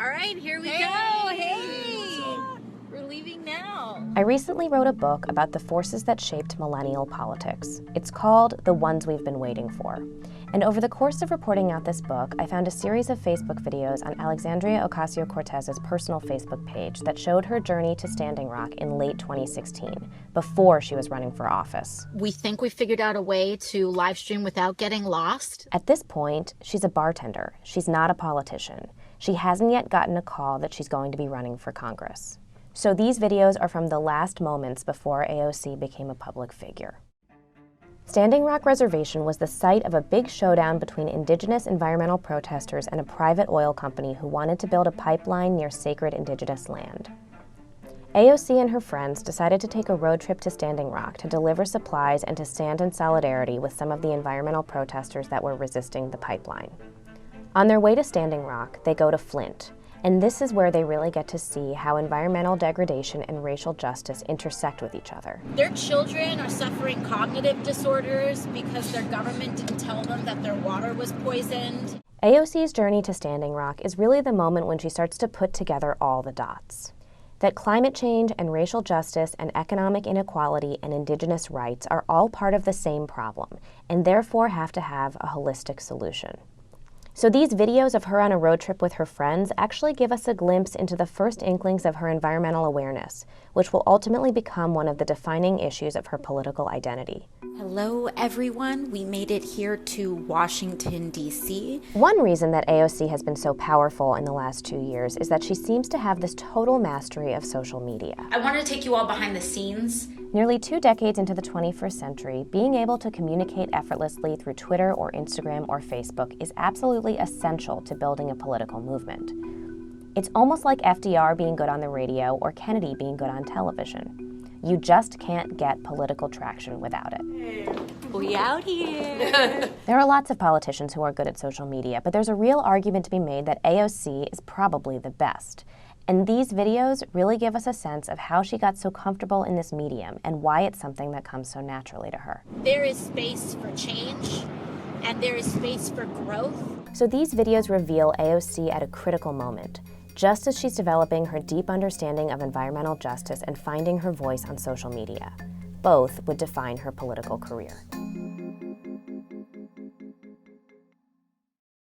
All right, here we go. Hey! We're leaving now. I recently wrote a book about the forces that shaped millennial politics. It's called The Ones We've Been Waiting For. And over the course of reporting out this book, I found a series of Facebook videos on Alexandria Ocasio-Cortez's personal Facebook page that showed her journey to Standing Rock in late 2016, before she was running for office. We think we figured out a way to live stream without getting lost. At this point, she's a bartender. She's not a politician. She hasn't yet gotten a call that she's going to be running for Congress. So these videos are from the last moments before AOC became a public figure. Standing Rock Reservation was the site of a big showdown between indigenous environmental protesters and a private oil company who wanted to build a pipeline near sacred indigenous land. AOC and her friends decided to take a road trip to Standing Rock to deliver supplies and to stand in solidarity with some of the environmental protesters that were resisting the pipeline. On their way to Standing Rock, they go to Flint, and this is where they really get to see how environmental degradation and racial justice intersect with each other. Their children are suffering cognitive disorders because their government didn't tell them that their water was poisoned. AOC's journey to Standing Rock is really the moment when she starts to put together all the dots. That climate change and racial justice and economic inequality and indigenous rights are all part of the same problem, and therefore have to have a holistic solution. So these videos of her on a road trip with her friends actually give us a glimpse into the first inklings of her environmental awareness, which will ultimately become one of the defining issues of her political identity. Hello, everyone. We made it here to Washington, D.C. One reason that AOC has been so powerful in the last 2 years is that she seems to have this total mastery of social media. I wanted to take you all behind the scenes. Nearly 2 decades into the 21st century, being able to communicate effortlessly through Twitter or Instagram or Facebook is absolutely essential to building a political movement. It's almost like FDR being good on the radio or Kennedy being good on television. You just can't get political traction without it. We out here. There are lots of politicians who are good at social media, but there's a real argument to be made that AOC is probably the best. And these videos really give us a sense of how she got so comfortable in this medium and why it's something that comes so naturally to her. There is space for change, and there is space for growth. So these videos reveal AOC at a critical moment, just as she's developing her deep understanding of environmental justice and finding her voice on social media. Both would define her political career.